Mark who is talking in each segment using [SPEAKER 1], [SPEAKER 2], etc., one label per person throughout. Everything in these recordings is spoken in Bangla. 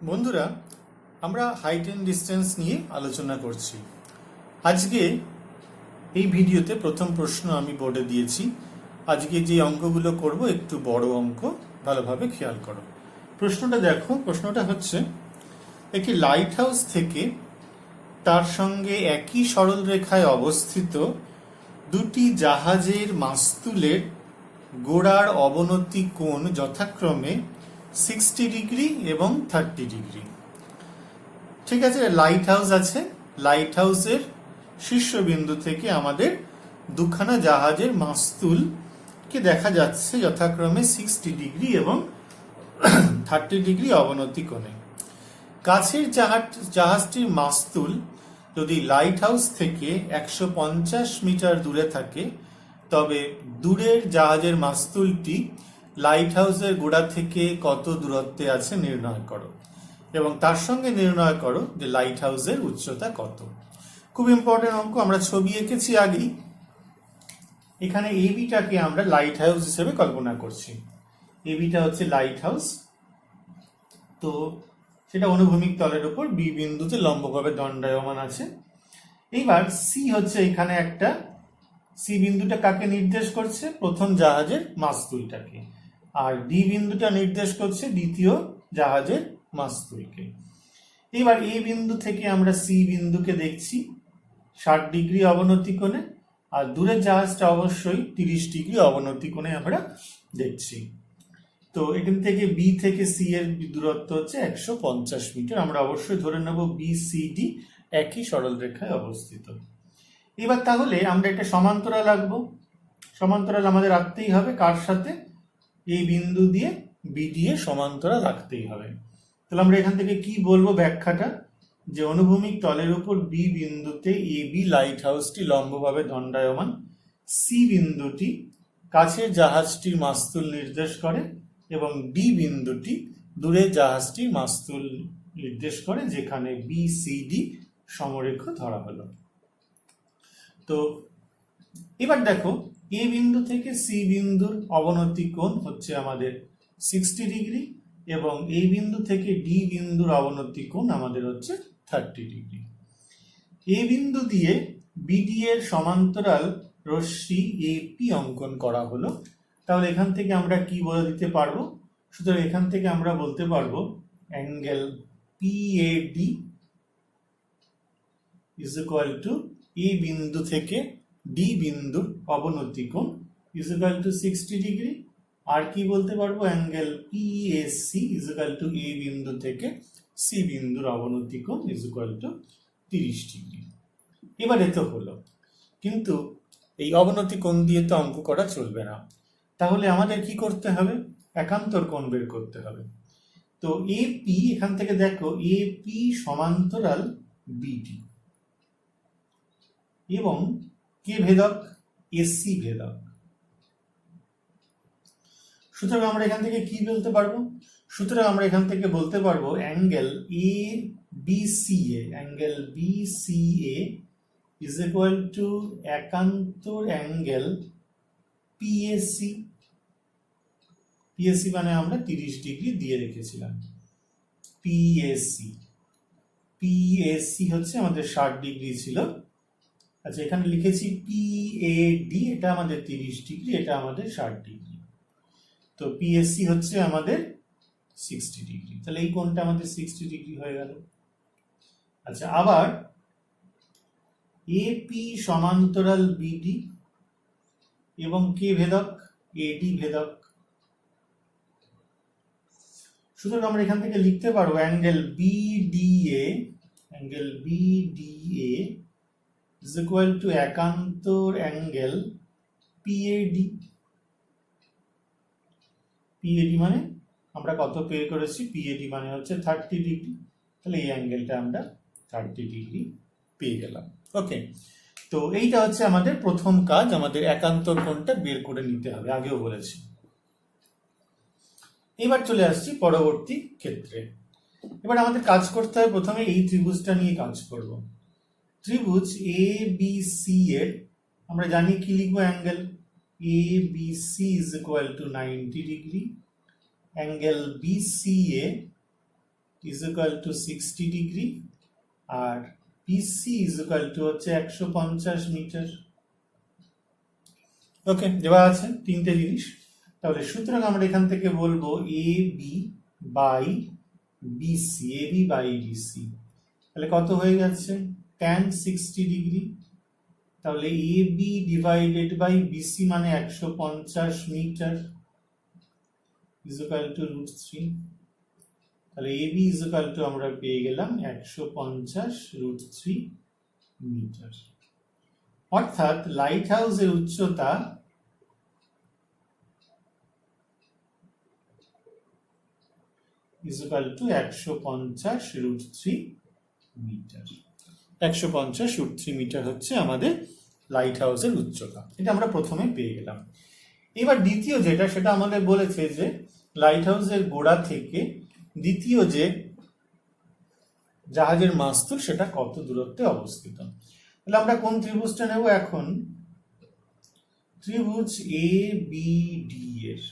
[SPEAKER 1] বন্ধুরা, আমরা হাইট অ্যান্ড ডিস্টেন্স নিয়ে আলোচনা করছি। আজকে এই ভিডিওতে প্রথম প্রশ্ন আমি বোর্ডে দিয়েছি। আজকে যে অঙ্কগুলো করব একটু বড় অঙ্ক, ভালোভাবে খেয়াল করো। প্রশ্নটা দেখো, প্রশ্নটা হচ্ছে একটি লাইট হাউস থেকে তার সঙ্গে একই সরল রেখায় অবস্থিত দুটি জাহাজের মাস্তুলের গোড়ার অবনতি কোণ যথাক্রমে 60 ডিগ্রি এবং 30 ডিগ্রি। ঠিক আছে, লাইট হাউস আছে, লাইট হাউসের শীর্ষবিন্দু থেকে আমাদের দুখানা জাহাজের মাস্তুলকে দেখা যাচ্ছে যথাক্রমে 60 ডিগ্রি এবং 30 ডিগ্রি অবনতি কোণে। কাছের জাহাজটির মাস্তুল যদি লাইট হাউস থেকে 150 মিটার দূরে থাকে, তবে দূরের জাহাজের মাস্তুলটি লাইট হাউসের গোড়া থেকে কত দূরত্বে আছে নির্ণয় করো, এবং তার সঙ্গে নির্ণয় করো যে লাইট হাউসের উচ্চতা কত। খুব ইম্পর্টেন্ট অঙ্ক। আমরা ছবি এঁকেছি আগেই। এখানে এবিটাকে আমরা লাইট হাউস হিসেবে কল্পনা করছি। এবিটা হচ্ছে লাইট হাউস, তো সেটা অনুভূমিক তলের উপর বি বিন্দুতে লম্বভাবে দণ্ডায়মান আছে। এইবার সি হচ্ছে এখানে একটা, সি বিন্দুটা কাকে নির্দেশ করছে? প্রথম জাহাজের মাস্তুলটাকে। আর ডি বিন্দুটা নির্দেশ করছে দ্বিতীয় জাহাজের মাস্তুলকে। এবার এই বিন্দু থেকে আমরা সি বিন্দুকে দেখছি 60 ডিগ্রি অবনতি কোণে, আর দূরের জাহাজটা অবশ্যই 30 ডিগ্রি অবনতি কোণে আমরা দেখছি। তো এখান থেকে বি থেকে সি এর দূরত্ব হচ্ছে 150 মিটার। আমরা অবশ্যই ধরে নেব বি সি ডি একই সরল রেখায় অবস্থিত। এবার তাহলে আমরা একটা সমান্তরাল আঁকবো। সমান্তরাল আমাদের আঁকতেই হবে কার সাথে? এই বিন্দু দিয়ে বি দিয়ে সমান্তরাল আঁকতেই হবে। তাহলে আমরা এখান থেকে কি বলবো ব্যাখ্যাটা? যে অনুভূমিক তলের উপর বি বিন্দুতে এ বি লাইট হাউসটি লম্বভাবে দণ্ডায়মান, সি বিন্দুটি কাছের জাহাজটির মাস্তুল নির্দেশ করে, এবং ডি বিন্দুটি দূরের জাহাজটির মাস্তুল নির্দেশ করে, যেখানে বি সি ডি সমরেখ ধরা হলো। তো এবার দেখো, এ বিন্দু থেকে সি বিন্দুর অবনতি কোণ হচ্ছে আমাদের 60 ডিগ্রি, এবং এই বিন্দু থেকে ডি বিন্দুর অবনতি কোণ আমাদের হচ্ছে 30 ডিগ্রি। এ বিন্দু দিয়ে বিডি এর সমান্তরাল রশ্মি এপি অঙ্কন করা হলো। তাহলে এখান থেকে আমরা কি বলে দিতে পারবো? সুতরাং এখান থেকে আমরা বলতে পারবো angle PAD is equal to A বিন্দু থেকে ডি বিন্দুর অবনতি কোণ ইজ ইকুয়াল টু 60 ডিগ্রি। আর কি বলতে পারবো? Angle PAC is equal to A বিন্দু থেকে সি বিন্দুর অবনতি কোণ ইজ ইকুয়াল টু 30 ডিগ্রি। এবারে তো হলো, কিন্তু এই অবনতি কোণ দিয়ে তো অঙ্ক করা চলবে না। তাহলে আমাদের কি করতে হবে? একান্তর কোণ বের করতে হবে। তো এপি, এখান থেকে দেখো এপি সমান্তরাল বিডি, এবং কে ভেদক? এসি ভেদক। সুতরাং আমরা এখান থেকে কি বলতে পারবো? সুতরাং আমরা এখান থেকে বলতে পারবো angle A BCA, angle BCA is equal to একান্তর অ্যাঙ্গেল পিএসি। পিএসি মানে আমরা 30 ডিগ্রি দিয়ে রেখেছিলাম। পিএসি, পিএসি হচ্ছে আমাদের 60 ডিগ্রি ছিল। আচ্ছা, এখানে লিখেছি পিএডি, এটা আমাদের 30 ডিগ্রি, এটা আমাদের 60 ডিগ্রি। তো পিএসসি হচ্ছে আমাদের 60 ডিগ্রি। তাহলে এই কোণটা আমাদের 60 ডিগ্রি হয়ে গেল। আচ্ছা, আবার এপি সমান্তরাল বিডি, এবং কে ভেদক? এডি ভেদক। সুতরাং আমরা এখান থেকে লিখতে পারবো angle BDA, angle BDA is equal to একান্তর অ্যাঙ্গেল পিএডি। পিএডি মানে আমরা কত পেয়ে করেছি? পিএডি মানে হচ্ছে 30 ডিগ্রি। তাহলে এই অ্যাঙ্গেলটা আমরা 30 ডিগ্রি পেয়ে গেলাম। ওকে, তো এইটা হচ্ছে আমাদের প্রথম কাজ, আমাদের একান্তর কোণটা বের করে নিতে হবে, আগেও বলেছি। এবার চলে আসছি পরবর্তী ক্ষেত্রে। এবার আমাদের কাজ করতে হবে, প্রথমে এই ত্রিভুজটা নিয়ে কাজ করব। ত্রিভুজ এ বি সি এর আমরা জানি কি লিখবো? Angle A B C is equal to 90 degree, angle B C A is equal to 60 degree আর পিসি ইজ ইকুয়াল টু হচ্ছে 150 মিটার। ওকে, দেওয়া আছে তিনটে জিনিস। তাহলে সুতরাং আমরা এখান থেকে বলবো A B by BC, A B by BC, তাহলে কত হয়ে যাচ্ছে tan 60 ডিগ্রি। তাহলে A B divided by BC মানে 150 মিটার ইজ ইকুয়াল টু √3। তাহলে A B is equal to আমরা পেয়ে গেলাম 150 √3 মিটার। অর্থাৎ লাইট হাউসের উচ্চতা is equal to 150 √3 metre. 150 √3 metre হচ্ছে আমাদের লাইট হাউসের উচ্চতা। এটা আমরা প্রথমে পেয়ে গেলাম। এবার দ্বিতীয় যেটা, সেটা আমাদের বলেছে যে লাইট হাউসের গোড়া থেকে দ্বিতীয় যে জাহাজের মাস্তুল সেটা কত দূরত্বে অবস্থিত। তাহলে আমরা কোন ত্রিভুজটা নেব এখন? ত্রিভুজ এ বি ডি এর।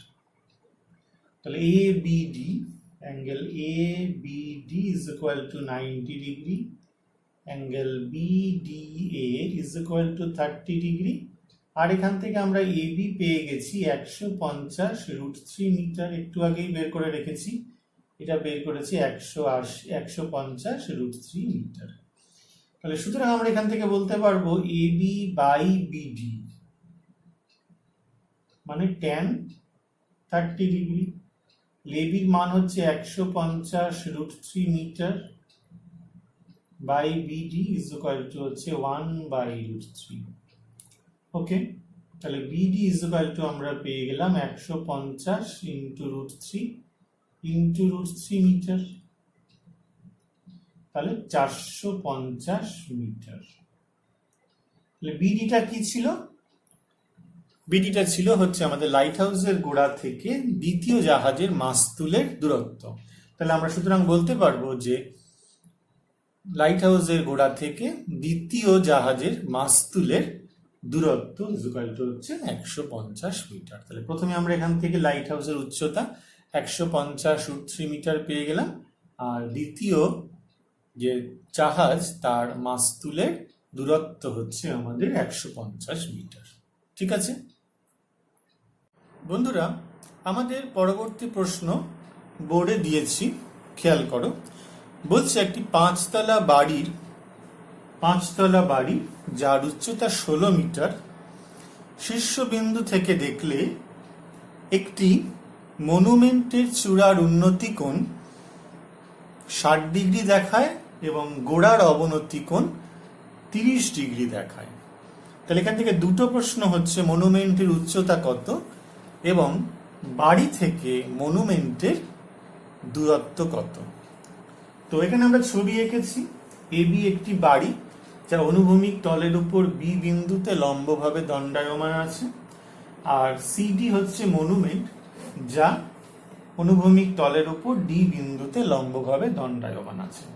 [SPEAKER 1] তাহলে A B D, angle A B D is equal to 90 degree, angle B D A is equal to 30 degree. আর এখান থেকে আমরা এ বি পেয়ে গেছি 150 √3 মিটার, একটু আগেই বের করে রেখেছি, এটা বের করেছি 150 √3 মিটার। তাহলে সুতরাং আমরা এখান থেকে বলতে পারবো এ বি বাই বিডি মানে tan 30 ডিগ্রি। এবির মান হচ্ছে 150 √3 metre by BD is equal to হচ্ছে 1/√3। ওকে, তাহলে বিডি ইজ ইকুয়াল টু আমরা পেয়ে গেলাম 150 ইন্টু √3 ইন্টু √3 মিটার, তাহলে 450 মিটার। তাহলে বিডিটা কি ছিল? বিডিটা ছিল হচ্ছে আমাদের লাইট হাউসের গোড়া থেকে দ্বিতীয় জাহাজের মাস্তুলের দূরত্ব। তাহলে আমরা সুতরাং বলতে পারবো যে লাইট হাউসের গোড়া থেকে দ্বিতীয় জাহাজের মাস্তুলের দূরত্ব হচ্ছে 150 মিটার। তাহলে প্রথমে আমরা এখান থেকে লাইট হাউসের উচ্চতা 150 √3 মিটার পেয়ে গেলাম, আর দ্বিতীয় যে জাহাজ তার মাস্তুলের দূরত্ব হচ্ছে আমাদের 150 মিটার। ঠিক আছে বন্ধুরা, আমাদের পরবর্তী প্রশ্ন বোর্ডে দিয়েছি, খেয়াল করো। বলছে একটি পাঁচতলা বাড়ি যার উচ্চতা 16 মিটার, শীর্ষবিন্দু থেকে দেখলে একটি মনুমেন্টের চূড়ার উন্নতি কোণ 60 ডিগ্রি দেখায় এবং গোড়ার অবনতি কোণ 30 ডিগ্রি দেখায়। তাহলে এখান থেকে দুটো প্রশ্ন হচ্ছে, মনুমেন্টের উচ্চতা কত এবং বাড়ি থেকে মনুমেন্টের দূরত্ব কত। তো এখানে আমরা ছবি এঁকেছি। এ বি একটি বাড়ি যা অনুভূমিক তলের উপর বি বিন্দুতে লম্বভাবে দণ্ডায়মান আছে, আর সিডি হচ্ছে মনুমেন্ট যা অনুভূমিক তলের উপর ডি বিন্দুতে লম্বভাবে দণ্ডায়মান আছে।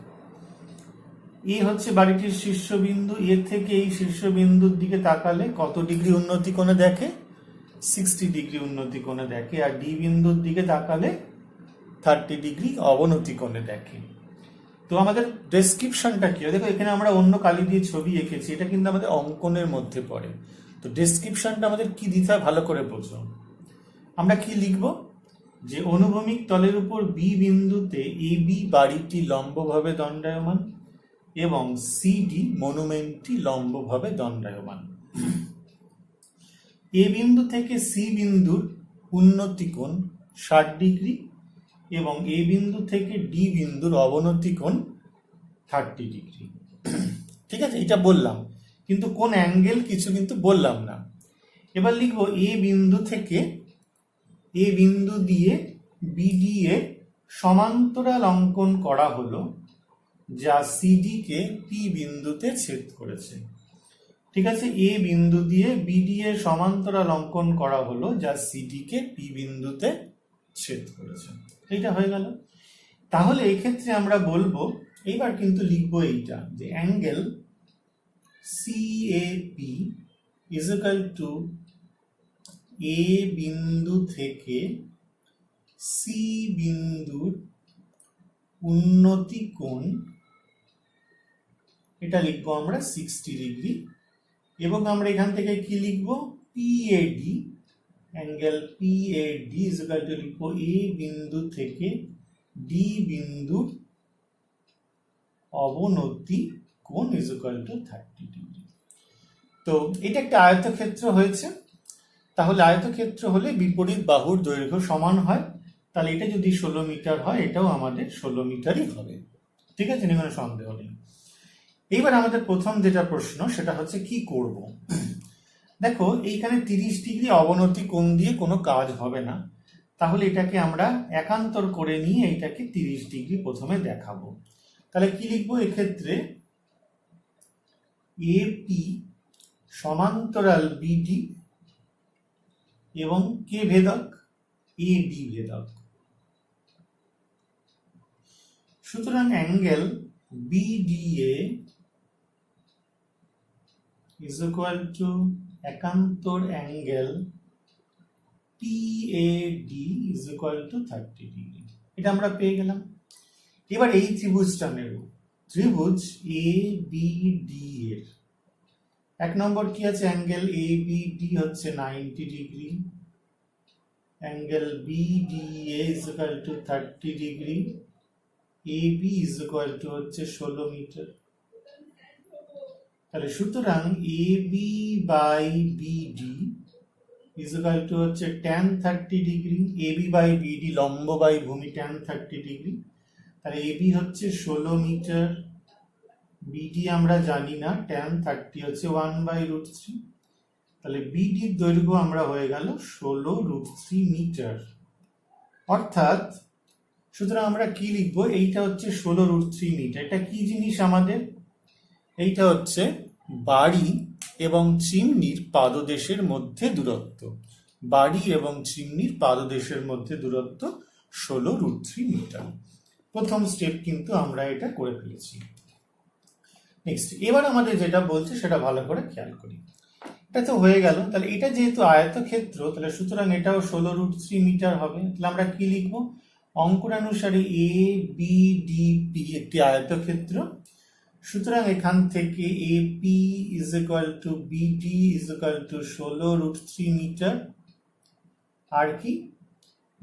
[SPEAKER 1] এ হচ্ছে বাড়িটির শীর্ষবিন্দু। এর থেকে এই শীর্ষবিন্দুর দিকে তাকালে কত ডিগ্রি উন্নতি কোণে দেখে? 60 ডিগ্রি উন্নতি কোণে দেখে। আর ডি বিন্দুর দিকে তাকালে 30 ডিগ্রি অবনতি কোণে দেখে। তো আমাদের ডেসক্রিপশনটা কি? দেখো এখানে আমরা অন্য কালি দিয়ে ছবি এঁকেছি, এটা কিন্তু আমাদের অঙ্কনের মধ্যে পড়ে। তো ডেসক্রিপশনটা আমাদের কি দিতে হয় ভালো করে বোঝো। আমরা কি লিখব? যে অনুভূমিক তলের উপর বি বিন্দুতে এ বি বাড়িটি লম্বভাবে দণ্ডায়মান এবং সিডি মনুমেন্টটি লম্বভাবে দণ্ডায়মান। এ বিন্দু থেকে সি বিন্দুর উন্নতি কোণ 60 ডিগ্রি এবং এ বিন্দু থেকে ডি বিন্দুর অবনতি কোণ 30 ডিগ্রি। ঠিক আছে, এটা বললাম, কিন্তু কোন অ্যাঙ্গেল কিছু কিন্তু বললাম না। এবার লিখবো এ বিন্দু দিয়ে বিডি এর সমান্তরাল অঙ্কন করা হলো যা সিডি কে পি বিন্দুতে ছেদ করেছে। ঠিক আছে, এ বিন্দু দিয়ে বিডি এর সমান্তরাল অঙ্কন করা হলো যা সিডি কে পি বিন্দুতে ছেদ করেছে। এইটা হয়ে গেল। তাহলে এক্ষেত্রে আমরা বলবো, এইবার কিন্তু লিখবো এইটা, যে angle CAP is equal to A বিন্দু থেকে সি বিন্দুর উন্নতি কোণ, এটা লিখবো আমরা 60 ডিগ্রি, এবং আমরা এখান থেকে কি লিখবো, PAD, angle PAD is equal two লিখবো এ বিন্দু থেকে ডি বিন্দুর অবনতি কোণ ইজ ইকুয়াল টু 30 ডিগ্রি। তো এটা একটা আয়তক্ষেত্র হয়েছে। তাহলে আয়তক্ষেত্র হলে বিপরীত বাহুর দৈর্ঘ্য সমান হয়, তাহলে এটা যদি 16 মিটার হয় এটাও আমাদের 16 মিটারই হবে। ঠিক আছে, কোনো সন্দেহ নেই। এইবার আমাদের প্রথম যেটা প্রশ্ন সেটা হচ্ছে কি করব। দেখো এইখানে 30 ডিগ্রি অবনতি কোণ দিয়ে কোনো কাজ হবে না, তাহলে এটাকে আমরা একান্তর করে নিয়ে এটাকে 30 ডিগ্রি প্রথমে দেখাবো। তাহলে কি লিখবো এক্ষেত্রে, এপি সমান্তরাল বিডি এবং কে ভেদক, এবি ভেদক। সুতরাং angle BDA is equal to একান্তর angle PAD is equal to 30 degree. এটা আমরা পেয়ে গেলাম। এবার এই ত্রিভুজটা নেব, ত্রিভুজ ABD এর 1 নম্বর কি আছে, অ্যাঙ্গেল ABD হচ্ছে 90 degree, angle BDA is equal to 30 degree, AB is equal to হচ্ছে 16 মিটার। তাহলে সুতরাং AB by BD is equal to হচ্ছে tan 30 degree, AB by BD লম্ব বাই ভূমি tan 30 ডিগ্রি। তাহলে AB হচ্ছে 16 মিটার, BD আমরা জানি না, tan 30 হচ্ছে 1/√3। তাহলে BD এর দৈর্ঘ্য আমরা হয়ে গেল 16√3 মিটার। অর্থাৎ সুতরাং আমরা কি লিখবো, এইটা হচ্ছে 16√3 মিটার। এটা কি জিনিস আমাদের, এইটা হচ্ছে বাড়ি এবং চিমনির পাদদেশের মধ্যে দূরত্ব, বাড়ি এবং চিমনির পাদদেশের মধ্যে দূরত্ব 16√3 মিটার। প্রথম স্টেপ কিন্তু আমরা এটা করে ফেলেছি। নেক্সট, এবার আমাদের যেটা বলছে সেটা ভালো করে খেয়াল করি। এটা তো হয়ে গেল। তাহলে এটা যেহেতু আয়তক্ষেত্র, তাহলে সুতরাং এটাও 16√3 মিটার হবে। তাহলে আমরা কি লিখবো, অঙ্কনানুসারে এ বি ডি পি একটি আয়তক্ষেত্র। সুতরাং এখান থেকে AP is equal to BD is equal to 16√3 metre, আর কি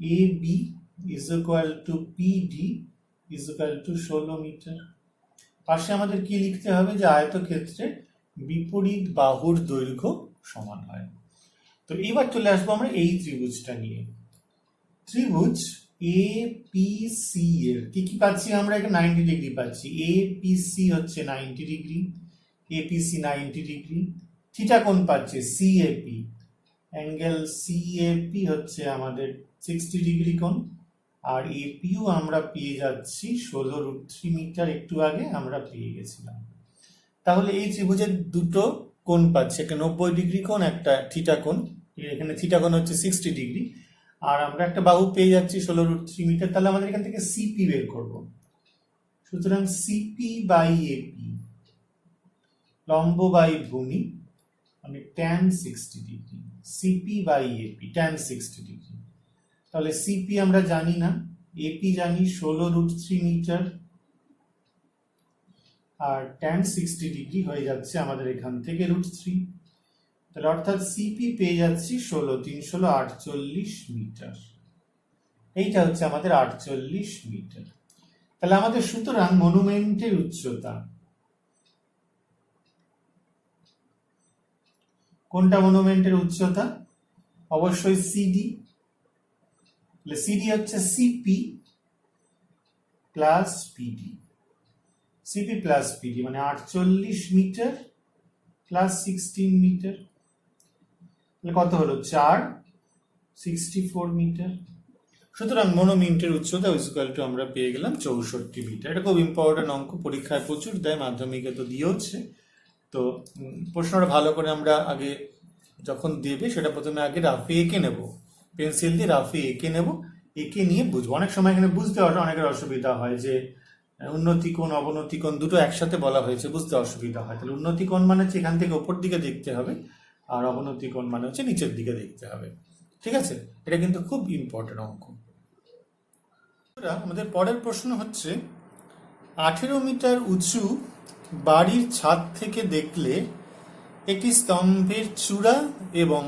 [SPEAKER 1] A B is equal to PD is equal to 16 metre. পাশে আমাদের কি লিখতে হবে, যে আয়তক্ষেত্রে বিপরীত বাহুর দৈর্ঘ্য সমান হয়। তো এবার চলে আসবো আমরা এই ত্রিভুজটা নিয়ে। ত্রিভুজ এপিসি এর কি কি পাচ্ছি আমরা, এখানে 90 ডিগ্রি পাচ্ছি। এপিসি হচ্ছে 90 ডিগ্রি, এপিসি 90 ডিগ্রি। থিটা কোণ পাচ্ছে সিএপি, অ্যাঙ্গেল সিএপি হচ্ছে আমাদের 60 ডিগ্রি কোণ, আর এপিও আমরা পেয়ে যাচ্ছি 16√3 মিটার, একটু আগে আমরা পেয়ে গেছিলাম। তাহলে এই ত্রিভুজের দুটো কোণ পাচ্ছি, একটা 90 ডিগ্রি কোণ, একটা থিটা কোণ। এখানে থিটা কোণ হচ্ছে 60 ডিগ্রি, আর আমরা একটা বাহু পেয়ে যাচ্ছি 16√3 মিটার। তাহলে আমাদের এখান থেকে সিপি বের করব। সুতরাং সিপি বাই এপি লম্ব বাই ভূমি মানে tan 60 degree, CP by AP tan 60 degree. তাহলে সিপি আমরা জানি না, এপি জানি 16√3 মিটার, আর tan 60 ডিগ্রি হয়ে যাচ্ছে আমাদের এখান থেকে √3। তাহলে অর্থাৎ সিপি পেয়ে যাচ্ছি 16 3 16 48 মিটার। এইটা হচ্ছে আমাদের 48 মিটার। তাহলে আমাদের সুতরাং মনুমেন্টের উচ্চতা, কোনটা মনুমেন্টের উচ্চতা, অবশ্যই সিডি। তাহলে সিডি হচ্ছে CP plus PD, CP plus PD মানে 48 মিটার প্লাস 16 মিটার। কত হলো 4 64 মিটার। সুতরাং মনোমিটার উচ্চতা ইকুয়াল টু আমরা পেয়ে গেলাম 64 মিটার। এটা খুব ইম্পর্টেন্ট অঙ্ক, পরীক্ষায় প্রচুর দেয়, মাধ্যমিকে তো দিয়েওছে। তো প্রশ্নটা ভালো করে আমরা আগে যখন দেবে সেটা প্রথমে আগে রাফে এঁকে নেব, পেন্সিল দিয়ে রাফে এঁকে নেব, এঁকে নিয়ে বুঝবো। অনেক সময় এখানে বুঝতে অনেকের অসুবিধা হয়, যে উন্নতি কোণ অবনতি কোণ দুটো একসাথে বলা হয়েছে, বুঝতে অসুবিধা হয়। তাহলে উন্নতি কোণ মানে হচ্ছে এখান থেকে ওপর দিকে দেখতে হবে, আর অবনতি কোণ মানে হচ্ছে নিচের দিকে দেখতে হবে। ঠিক আছে, এটা কিন্তু খুব ইম্পর্টেন্ট অঙ্ক। আমাদের পরের প্রশ্ন হচ্ছে 18 মিটার উঁচু বাড়ির ছাদ থেকে দেখলে একটি স্তম্ভের চূড়া এবং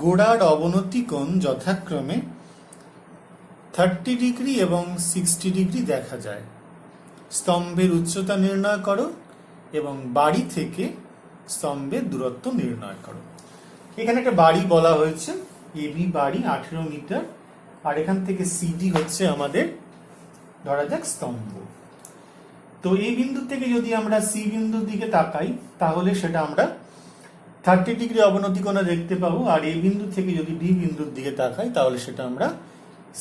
[SPEAKER 1] গোড়ার অবনতি কোণ যথাক্রমে 30 ডিগ্রি এবং 60 ডিগ্রি দেখা যায়। স্তম্ভের উচ্চতা নির্ণয় করো এবং বাড়ি থেকে স্তম্ভের দূরত্ব নির্ণয় করো। এখানে একটা বাড়ি বলা হয়েছে, এবি বাড়ি 18 মিটার, আর এখান থেকে সিডি হচ্ছে আমাদের ধরা যাক স্তম্ভ। তো এই বিন্দু থেকে যদি আমরা সি বিন্দুর দিকে তাকাই তাহলে সেটা আমরা 30 ডিগ্রি অবনতি কোণে দেখতে পাবো, আর এই বিন্দু থেকে যদি ডি বিন্দুর দিকে তাকাই তাহলে সেটা আমরা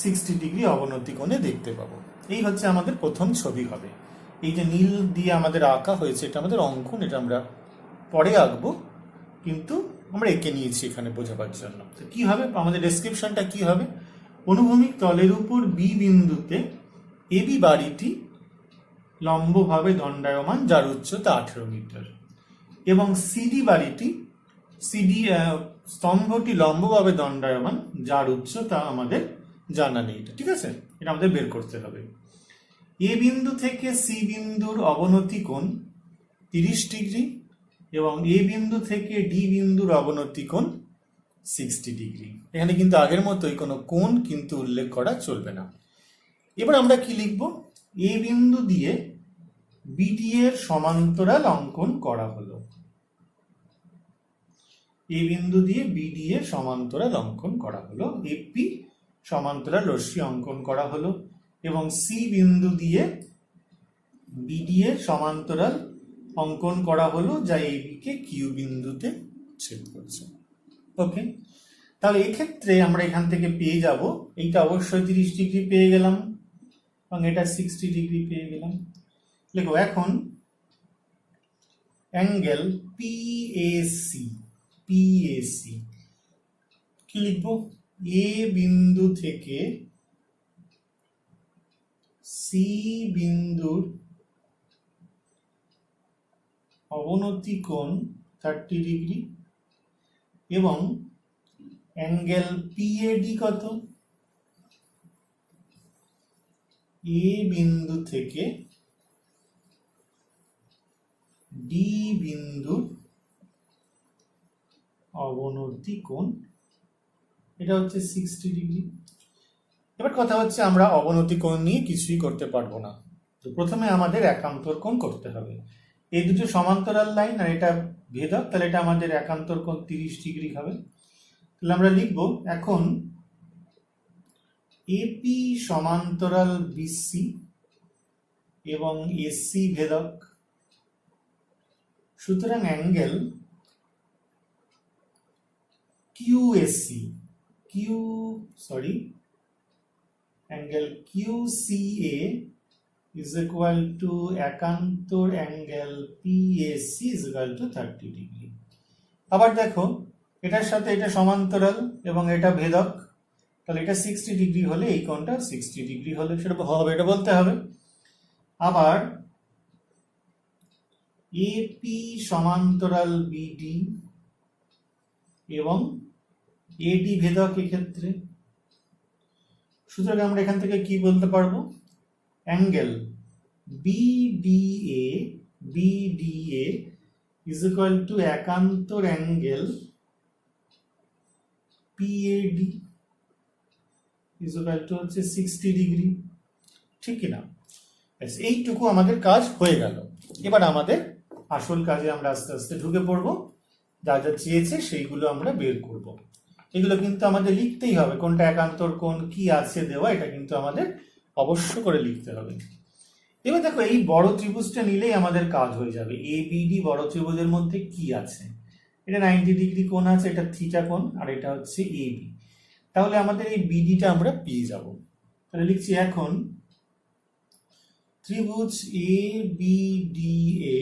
[SPEAKER 1] 60 ডিগ্রি অবনতি কোণে দেখতে পাবো। এই হচ্ছে আমাদের প্রথম ছবি হবে। এই যে নীল দিয়ে আমাদের আঁকা হয়েছে এটা আমাদের অঙ্কন, এটা আমরা পরে আঁকবো, কিন্তু আমরা এঁকে নিয়েছি এখানে বোঝাবার জন্য। তো কি হবে আমাদের ডেসক্রিপশনটা কি হবে? অনুভূমিক তলের উপর বি বিন্দুতে এবি বাড়িটি লম্বভাবে দণ্ডায়মান, যার উচ্চতা 18 মিটার, এবং সিডি বাড়িটি স্তম্ভটি লম্বভাবে দণ্ডায়মান, যার উচ্চতা আমাদের জানা নেই। ঠিক আছে, এটা আমাদের বের করতে হবে। এ বিন্দু থেকে সি বিন্দুর অবনতি কোণ 30 ডিগ্রি এবং এ বিন্দু থেকে ডি বিন্দুর অবনতি কোণ 60 ডিগ্রি। এখানে কিন্তু আগের মতোই কোনো কোণ কিন্তু উল্লেখ করা চলবে না। এবার আমরা কি লিখব? এ বিন্দু দিয়ে বিডি এর সমান্তরাল অঙ্কন করা হলো। এ বিন্দু দিয়ে বিডি এর সমান্তরাল অঙ্কন করা হলো, এপি সমান্তরাল রশ্মি অঙ্কন করা হলো, এবং সি বিন্দু দিয়ে বিডি এর সমান্তরাল অঙ্কন করা হলো, যা এবি কে কিউ বিন্দুতে ছেদ করছে। ওকে, তাহলে এই ক্ষেত্রে আমরা এখান থেকে পেয়ে যাব, এইটা অবশ্যই 30 ডিগ্রি পেয়ে গেলাম এবং এটা 60 ডিগ্রি পেয়ে গেলাম। দেখো এখন অ্যাঙ্গেল পিএসি কি লিখবো? এ বিন্দু থেকে সি বিন্দুর অবনতি কোণ 30 ডিগ্রি এবং অ্যাঙ্গেল পিএডি কত? এ বিন্দু থেকে ডি বিন্দুর অবনতি কোণ, এটা হচ্ছে 60 ডিগ্রি। এবার কথা হচ্ছে আমরা অবনতি কোণ নিয়ে কিছুই করতে পারবো না, তো প্রথমে আমাদের একান্তর কোণ করতে হবে। এই দুটো সমান্তরাল লাইন আর এটা ভেদক, তাহলে এটা আমাদের একান্তর কোণ 30 ডিগ্রি হবে। তাহলে আমরা লিখব এখন এপি সমান্তরাল বিসি এবং এসি ভেদক, সুতরাং angle angle QCA is equal to একান্তর angle PAC is equal to 30 degree. আবার দেখো এটার সাথে এটা সমান্তরাল এবং এটা ভেদক, তাহলে এটা 60 ডিগ্রি হলে এই কোণটা 60 ডিগ্রি হলে সেটা হবে, এটা বলতে হবে। আবার এপি সমান্তরাল বিডি এবং এডি ভেদক এক্ষেত্রে, সুতরাং আমরা এখান থেকে কি বলতে পারবো? Angle BDA is equal to একান্তর angle PAD is equal to হচ্ছে 60 ডিগ্রি। ঠিক কিনা? এইটুকু আমাদের কাজ হয়ে গেল। এবার আমাদের আসল কাজে আমরা আস্তে আস্তে ঢুকে পড়বো, যা যা চেয়েছে সেইগুলো আমরা বের করব। এগুলো কিন্তু আমাদের লিখতেই হবে, কোনটা একান্তর কোণ কি আছে দেওয়া, এটা কিন্তু আমাদের অবশ্য করে লিখতে হবে। এবার দেখো এই বড় ত্রিভুজটা নিলেই আমাদের কাজ হয়ে যাবে। এবিডি বড় ত্রিভুজের মধ্যে কি আছে? এটা 90 ডিগ্রি কোণ আছে, এটা থিটা কোণ, আর এটা হচ্ছে এবি। তাহলে আমাদের এই বিডিটা আমরা পেয়ে যাব। তাহলে লিখছি এখন ত্রিভুজ ABDA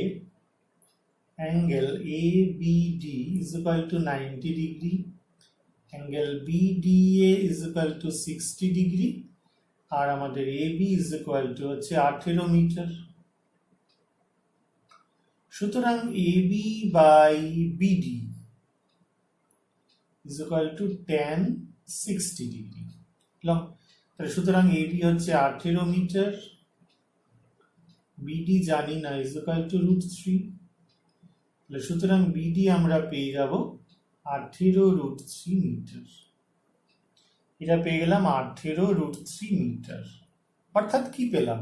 [SPEAKER 1] angle ABD is equal to 90 degree, angle BDA is equal to 60 degree, আর আমাদের AB is equal to হচ্ছে 18 মিটার। সুতরাং AB by BD is equal to tan 60 degree. তাহলে সুতরাং AB হচ্ছে 18 মিটার বিডি জানি না ইজ ইকুয়াল টু √3। সুতরাং বিডি আমরা পেয়ে যাব 18√3 মিটার। এটা পেয়ে গেলাম 18√3 মিটার। অর্থাৎ কি পেলাম,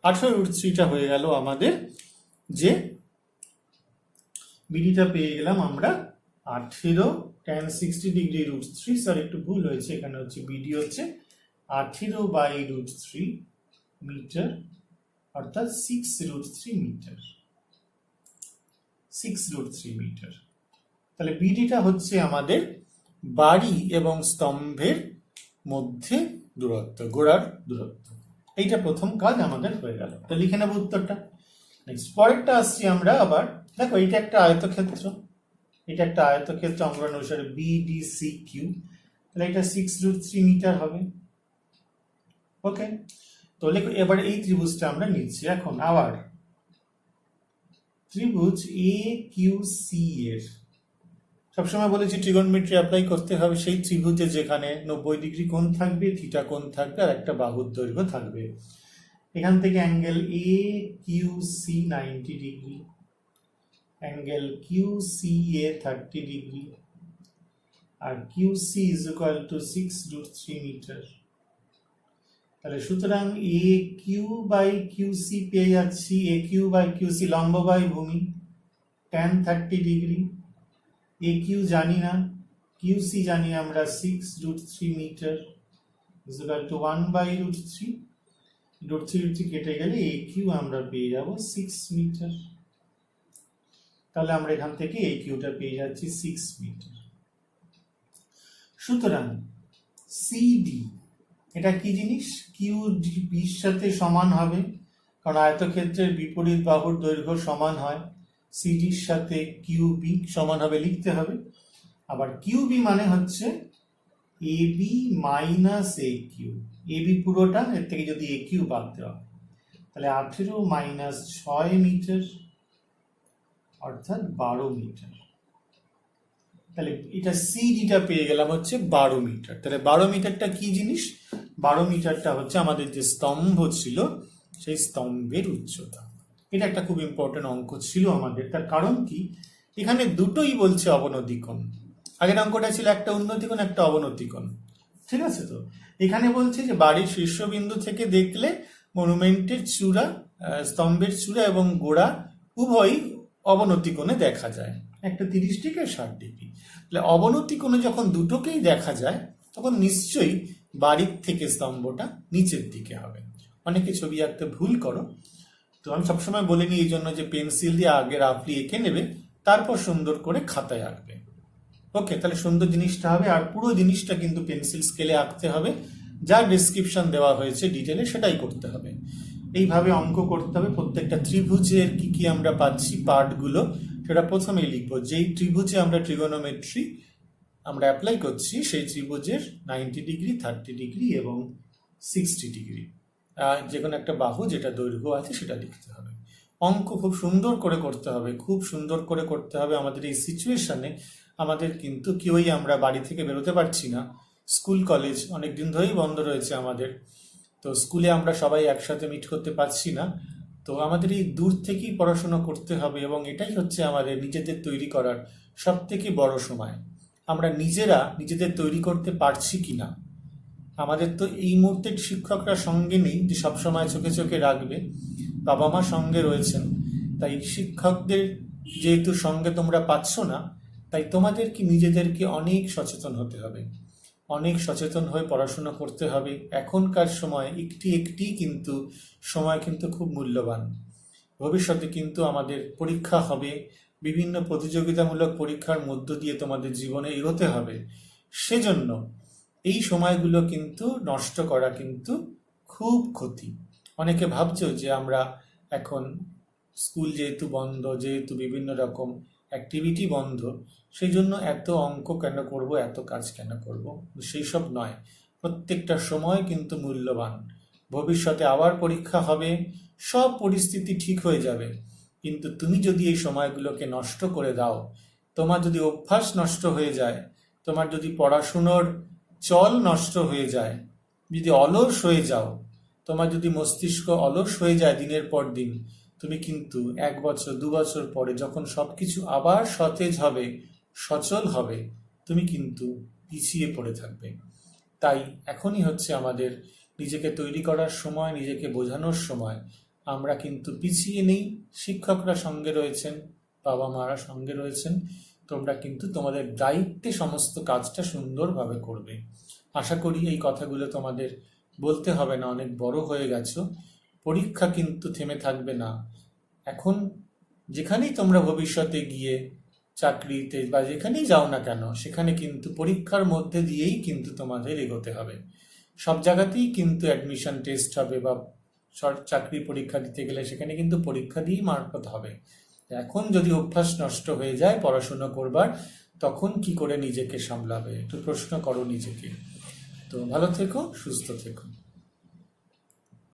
[SPEAKER 1] 18√3টা হয়ে গেল আমাদের যে বিডিটা পেয়ে গেলাম আমরা 18 tan 60 ডিগ্রি √3, স্যার একটু ভুল হয়েছে, এখানে হচ্ছে বিডি হচ্ছে 18/√3 মিটার, অর্থাৎ 6√3 মিটার, 6√3 মিটার। তাহলে বিডিটা হচ্ছে আমাদের বাড়ি এবং স্তম্ভের মধ্যে দূরত্ব, গোড়ার দূরত্ব। এইটা প্রথম কাজ আমাদের হয়ে গেল। তো লিখে নেব উত্তরটা। নেক্সট পরেরটা আসছি আমরা আবার। দেখো এইটা একটা আয়তক্ষেত্র, এটা একটা আয়তক্ষেত্র অঙ্কন অনুসারে BDCQ, তাহলে এটা 6√3 মিটার হবে। ওকে, তো লেখো এবার এই ত্রিভুজটা আমরা নিচ্ছি। এখন আবার ত্রিভুজ AQC এর সবসময় বলেছি ট্রিগোনোমেট্রি অ্যাপ্লাই করতে হবে সেই ত্রিভুজে যেখানে 90 ডিগ্রি কোণ থাকবে, থিটা কোণ থাকবে, আর একটা বাহুর দৈর্ঘ্য থাকবে। এখান থেকে angle AQC 90 degree, angle QCA 30 degree, আর QC is equal to 6√3 metre. তাহলে সুতরাং AQ/QC পেয়ে যাচ্ছি, AQ/QC লম্ব বাই ভূমি, tan 30 ডিগ্রি। AQ জানি না, QC জানি আমরা 6√3 মিটার ইজ ইকুয়াল টু 1/√3, √3 কেটে গেলে AQ আমরা পেয়ে যাব 6 মিটার। তাহলে আমরা এখান থেকে AQটা পেয়ে যাচ্ছি 6 মিটার। সুতরাং CD এটা কি জিনিস, QB এর সাথে সমান হবে, কারণ আয়তক্ষেত্রের বিপরীত বাহুর দৈর্ঘ্য সমান হয়। CD এর সাথে QB সমান হবে, লিখতে হবে। আবার QB মানে হচ্ছে AB মাইনাস AQ, AB পুরোটা, এর থেকে যদি AQ বাদ দেওয়া তাহলে 18 মাইনাস 6 মিটার, অর্থাৎ 12 মিটার। তাহলে এটা সিডিটা পেয়ে গেলাম হচ্ছে 12 মিটার। তাহলে 12 মিটারটা কি জিনিস, 12 মিটারটা হচ্ছে আমাদের যে স্তম্ভ ছিল সেই স্তম্ভের উচ্চতা। এটা একটা খুব ইম্পর্টেন্ট অঙ্ক ছিল আমাদের। তার কারণ কি, এখানে দুটোই বলছে অবনতি কোণ। আগের অঙ্কটা ছিল একটা উন্নতি কোণ একটা অবনতি কোণ, ঠিক আছে? তো এখানে বলছে যে বাড়ির শীর্ষবিন্দু থেকে দেখলে মনুমেন্টের চূড়া, স্তম্ভের চূড়া এবং গোড়া উভয়ই অবনতি কোণে দেখা যায়, একটা 30 ডিগ্রি 60 ডিগ্রি। তাহলে অবনতি কোণে যখন দুটোকেই দেখা যায় তখন নিশ্চয়ই বাড়ির থেকে স্তম্ভটা নিচের দিকে হবে। অনেকে ছবি আঁকতে ভুল করো, তো আমি সবসময় বলে নিই এই জন্য যে পেন্সিল দিয়ে আগে রাফলি এঁকে নেবে, তারপর সুন্দর করে খাতায় আঁকবে। ওকে, তাহলে সুন্দর জিনিসটা হবে। আর পুরো জিনিসটা কিন্তু পেন্সিল স্কেলে আঁকতে হবে, যা ডেসক্রিপশন দেওয়া হয়েছে ডিটেলে সেটাই করতে হবে। এইভাবে অঙ্ক করতে হবে। প্রত্যেকটা ত্রিভুজের কি কি আমরা পাচ্ছি পার্টগুলো সেটা প্রথমেই লিখবো। যেই ত্রিভুজে আমরা ট্রিগোনোমেট্রি আমরা অ্যাপ্লাই করছি সেই ত্রিভুজের 90 ডিগ্রি, 30 ডিগ্রি এবং 60 ডিগ্রি যে কোনো একটা বাহু যেটা দৈর্ঘ্য আছে সেটা লিখতে হবে। অঙ্ক খুব সুন্দর করে করতে হবে, খুব সুন্দর করে করতে হবে। আমাদের এই সিচুয়েশনে আমাদের কিন্তু কেউই আমরা বাড়ি থেকে বেরোতে পারছি না, স্কুল কলেজ অনেক দিন ধরেই বন্ধ রয়েছে আমাদের, তো স্কুলে আমরা সবাই একসাথে মিট করতে পারছি না। তো আমাদের এই দূর থেকেই পড়াশোনা করতে হবে এবং এটাই হচ্ছে আমাদের নিজেদের তৈরি করার সব থেকে বড় সময়। আমরা নিজেরা নিজেদের তৈরি করতে পারছি কিনা। আমাদের তো এই মুহূর্তে শিক্ষকরা সঙ্গে নেই যে সবসময় চোখে চোখে রাখবে, বাবা মা সঙ্গে রয়েছেন, তাই শিক্ষকদের যেহেতু সঙ্গে তোমরা পাচ্ছ না, তাই তোমাদেরকে নিজেদেরকে অনেক সচেতন হতে হবে, অনেক সচেতন হয়ে পড়াশোনা করতে হবে। এখনকার সময় একটি কিন্তু সময় কিন্তু খুব মূল্যবান। ভবিষ্যতে কিন্তু আমাদের পরীক্ষা হবে, বিভিন্ন প্রতিযোগিতামূলক পরীক্ষার মধ্য দিয়ে তোমাদের জীবনে এগোতে হবে। সেজন্য এই সময়গুলো কিন্তু নষ্ট করা কিন্তু খুব ক্ষতি। অনেকে ভাবছো যে আমরা এখন স্কুল যেহেতু বন্ধ, যেহেতু বিভিন্ন রকম অ্যাক্টিভিটি বন্ধ, সেই জন্য এত অঙ্ক কেন করব, এত কাজ কেন করব, সেই সব নয়। প্রত্যেকটা সময় কিন্তু মূল্যবান। ভবিষ্যতে আবার পরীক্ষা হবে, সব পরিস্থিতি ঠিক হয়ে যাবে, কিন্তু তুমি যদি এই সময়গুলোকে নষ্ট করে দাও, তোমার যদি অভ্যাস নষ্ট হয়ে যায়, তোমার যদি পড়াশুনোর চল নষ্ট হয়ে যায়, যদি অলস হয়ে যাও, তোমার যদি মস্তিষ্ক অলস হয়ে যায় দিনের পর দিন, তুমি কিন্তু 1 বছর 2 বছর পরে যখন সবকিছু আবার সতেজ হবে, সচল হবে, তুমি কিন্তু পিছিয়ে পড়ে থাকবে। তাই এখনই হচ্ছে আমাদের নিজেকে তৈরি করার সময়, নিজেকে বোঝানোর সময়। আমরা কিন্তু পিছিয়ে নেই, শিক্ষকরা সঙ্গে রয়েছেন, বাবা মারা সঙ্গে রয়েছেন। তোমরা কিন্তু তোমাদের দায়িত্বে সমস্ত কাজটা সুন্দরভাবে করবে। আশা করি এই কথাগুলো তোমাদের বলতে হবে না, অনেক বড় হয়ে গেছো। পরীক্ষা কিন্তু থেমে থাকবে না। এখন যেখানেই তোমরা ভবিষ্যতে গিয়ে চাকরিতে বা যেখানেই যাও না কেন, সেখানে কিন্তু পরীক্ষার মধ্যে দিয়েই কিন্তু তোমাদের এগোতে হবে। সব জায়গাতেই কিন্তু অ্যাডমিশন টেস্ট হবে বা চাকরি পরীক্ষা দিতে গেলে সেখানে কিন্তু পরীক্ষা দিয়েই মারফত হবে। এখন যদি অভ্যাস নষ্ট হয়ে যায় পড়াশুনো করবার, তখন কি করে নিজেকে সামলাবে? একটু প্রশ্ন করো নিজেকে। তো ভালো থেকো, সুস্থ থেকো।